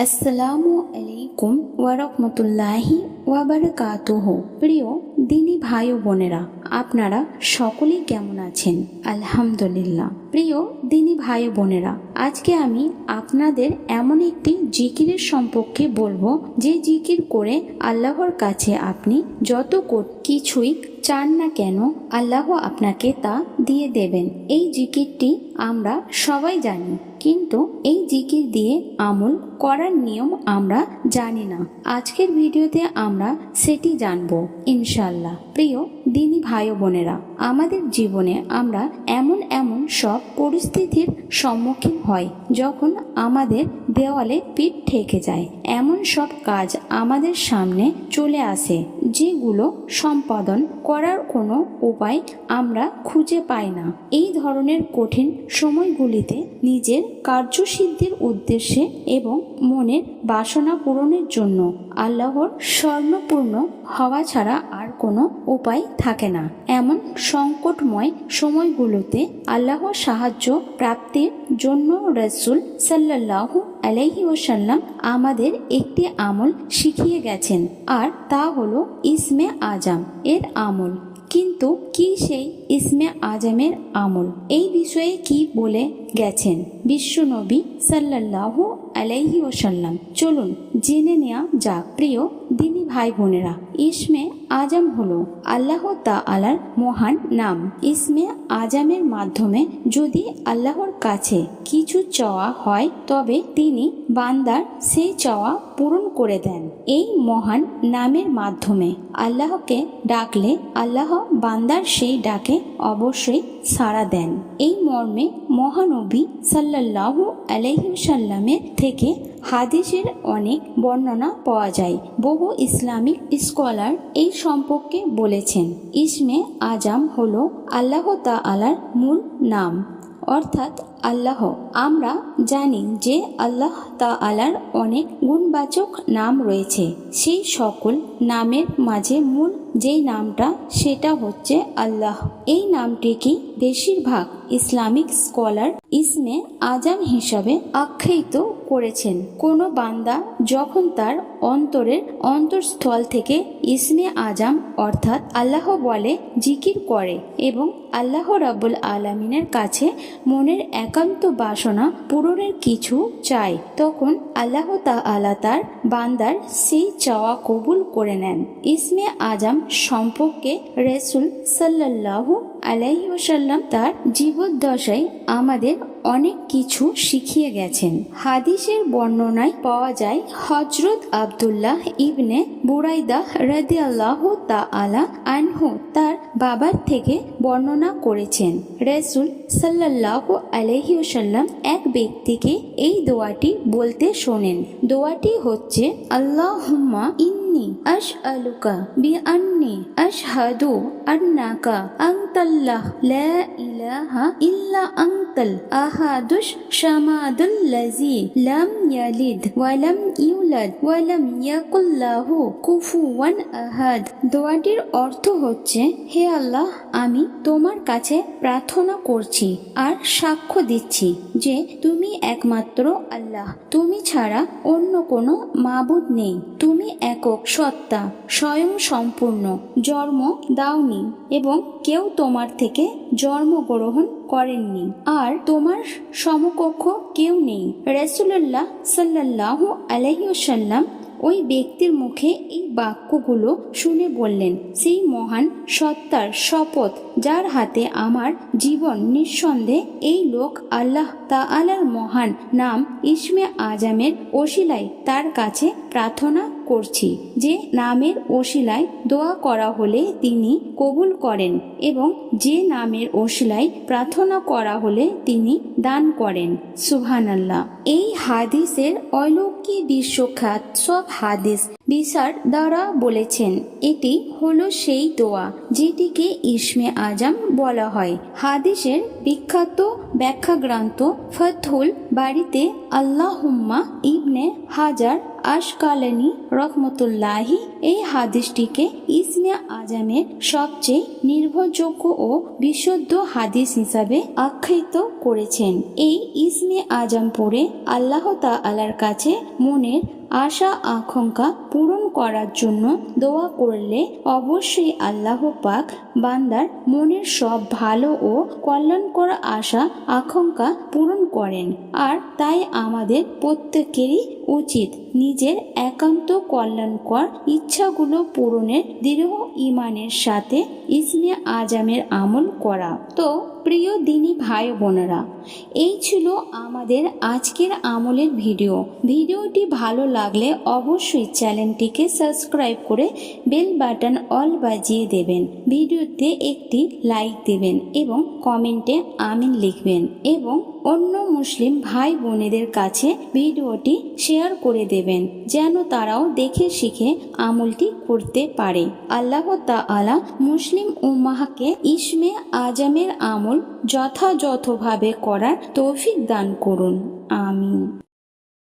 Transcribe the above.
আসসালামু আলাইকুম ওয়ারাহমাতুল্লাহি ওয়াবারাকাতুহু। প্রিয় দিনী ভাই ও বোনেরা, আপনারা সকলেই কেমন আছেন? আলহামদুলিল্লাহ। প্রিয় দিনী ভাই ও বোনেরা, আজকে আমি আপনাদের এমন একটি জিকিরের সম্পর্কে বলবো যে জিকির করে আল্লাহর কাছে আপনি যত কিছুই চান না কেন আল্লাহ আপনাকে তা দিয়ে দেবেন। এই জিকিরটি আমরা সবাই জানি, কিন্তু এই জিকির দিয়ে আমল করার নিয়ম আমরা জানি না। আজকের ভিডিওতে আমরা সেটি জানবো ইনশাআল্লাহ। প্রিয় দিনী ভাই ও বোনেরা, আমাদের জীবনে আমরা এমন সব পরিস্থিতির সম্মুখীন হয় যখন আমাদের দেওয়ালে পিঠ ঠেকে যায়। এমন সব কাজ আমাদের সামনে চলে আসে যেগুলো সম্পাদন করার কোনো উপায় আমরা খুঁজে পাই না। এই ধরনের কঠিন সময়গুলিতে নিজের কার্যসিদ্ধির উদ্দেশ্যে এবং মনের বাসনা পূরণের জন্য আল্লাহর স্বর্ণপূর্ণ হওয়া ছাড়া আর কোনো উপায় থাকে না। এমন সংকটময় সময়গুলোতে আল্লাহর সাহায্য প্রাপ্তির জন্য রাসূল সাল্লাল্লাহু আলাইহি ওয়াসাল্লাম আমাদের একটি আমল শিখিয়ে গেছেন, আর তা হলো ইসমে আজম এর আমল। কিন্তু কি সেই ইসমে আজমের আমল? এই বিষয়ে কি বলে গেছেন বিশ্বনবী সাল্লাল্লাহু আলাইহি ওয়াসাল্লাম? চলুন জেনে নেওয়া যাক। প্রিয় দিনী ভাই বোনেরা, ইসমে আজম হলো আল্লাহ তাআলার মহান নাম। ইসমে আজমের মাধ্যমে যদি আল্লাহর কাছে কিছু চাওয়া হয় তবে তিনি বান্দার সেই চাওয়া পূরণ করে দেন। এই মহান নামের মাধ্যমে আল্লাহকে ডাকলে আল্লাহ বান্দার সেই ডাকে অবশ্যই সাড়া দেন। এই মর্মে মহানবী সাল্লাল্লাহু আলাইহি ওয়াসাল্লামের থেকে হাদিসের অনেক বর্ণনা পাওয়া যায়। বহু ইসলামিক স্কলার এই সম্পর্কে বলেছেন, ইসমে আজম হলো আল্লাহ তাআলার মূল নাম, অর্থাৎ আল্লাহ। আমরা জানি যে আল্লাহ তাআলার অনেক গুণবাচক নাম রয়েছে। সেই সকল নামের মাঝে মূল যেই নামটা সেটা হচ্ছে আল্লাহ। এই নামটিকে বেশিরভাগ ইসলামিক স্কলার ইসমে আজম হিসাবে আখ্যায়িত করেছেন। কোনো বান্দা যখন তার অন্তরের অন্তঃস্থল থেকে ইসমে আজম অর্থাৎ আল্লাহ বলে জিকির করে এবং আল্লাহ রাব্বুল আলামিনের কাছে মনের একান্ত বাসনা পূরণের কিছু চায়, তখন আল্লাহ তাআলা তার বান্দার সেই চাওয়া কবুল করে নেন। ইসমে আজম সম্পর্কে রাসূল সাল্লাল্লাহু আলাইহি ওয়াসাল্লাম তার জীবদ্দশায় আমাদের অনেক কিছু শিখিয়ে গেছেন। হাদিসের বর্ণনায় পাওয়া যায়, হযরত আব্দুল্লাহ ইবনে বুরাইদা রাদিয়াল্লাহু তাআলা আনহু তার বাবার থেকে বর্ণনা করেছেন, রাসূল সাল্লাল্লাহু আলাইহি ওয়াসাল্লাম এক ব্যক্তিকে এই দোয়াটি বলতে শোনেন। দোয়াটি হচ্ছে, আল্লাহুম্মা ইন্নী আসআলুকা বিআন্নী আশহাদু আন্নাকা আনতাল্লাহ লা ইলাহা ইল্লা আনতাল আহাদুশ শামাদুল্লাযী লাম ইয়ালিদ ওয়া লাম ইউলাদ ওয়া লাম ইয়াকুল লাহু কুফুওয়ান আহাদ। দোয়াটির অর্থ হচ্ছে, হে আল্লাহ, আমি তোমার কাছে প্রার্থনা করছি আর সাক্ষ্য দিচ্ছি যে তুমি একমাত্র আল্লাহ, তুমি ছাড়া অন্য কোনো মাবুদ নেই, তুমি একক সত্তা, স্বয়ং সম্পূর্ণ, জন্ম দাওনি এবং কেউ তোমার থেকে জন্মগ্রহণ করেননি, আর তোমার সমকক্ষ কেউ নেই। রাসূলুল্লাহ সাল্লাল্লাহু আলাইহি ওয়াসাল্লাম ওই ব্যক্তির মুখে এই বাক্যগুলো শুনে বললেন, সেই মহান সত্তার শপথ যার হাতে আমার জীবন, নিঃসন্দেহে এই লোক আল্লাহ তাআলার মহান নাম ইসমে আজমের ওসিলায় তার কাছে প্রার্থনা করছি, যে নামের ওসিলায় দোয়া করা হলে তিনি কবুল করেন এবং যে নামের ওসিলায় প্রার্থনা করা হলে তিনি দান করেন। সুবহানাল্লাহ। এই হাদিসের অলৌকিক বিশ্বখ্যাত সব হাদিস বিসার দ্বারা বলেছেন, এটি হলো সেই দোয়া যেটিকে ইসমে আজম বলা হয়। হাদিসের বিখ্যাত ব্যাখ্যাগ্রন্থ ফাথুল বাড়িতে আল্লাহুম্মা ইবনে হাজার আশকালানি রহমতুল্লাহি এই হাদিসটিকে ইসমে আজমের সবচেয়ে নির্ভরযোগ্য ও বিশুদ্ধ হাদিস হিসাবে আখ্যায়িত করেছেন। এই ইসমে আজম পড়ে আল্লাহ তাআলার কাছে মনের আশা আকাঙ্ক্ষা পূরণ করার জন্য দোয়া করলে অবশ্যই আল্লাহ পাক বান্দার মনের সব ভালো ও কল্যাণকর আশা আকাঙ্ক্ষা পূরণ করেন। আর তাই আমাদের প্রত্যেকেরই উচিত নিজের একান্ত কল্যাণকর ইচ্ছাগুলো পূরণের দৃঢ় ঈমানের সাথে ইসমে আজমের আমল করা। তো প্রিয় দিনী ভাই বোনেরা, এই ছিল আমাদের আজকের আমলের ভিডিওটি ভালো লাগলে অবশ্যই চ্যানেলটিকে সাবস্ক্রাইব করে বেল বাটন অল বাজিয়ে দেবেন, ভিডিওতে একটি লাইক দেবেন এবং কমেন্টে আমিন লিখবেন এবং অন্য মুসলিম ভাই বোনেদের কাছে ভিডিওটি শেয়ার করে দেবেন যেন তারাও দেখে শিখে আমলটি করতে পারে। আল্লাহ তাআলা মুসলিম উম্মাহকে ইসমে আজমের আমল যথাযথভাবে করার তৌফিক দান করুন। আমিন।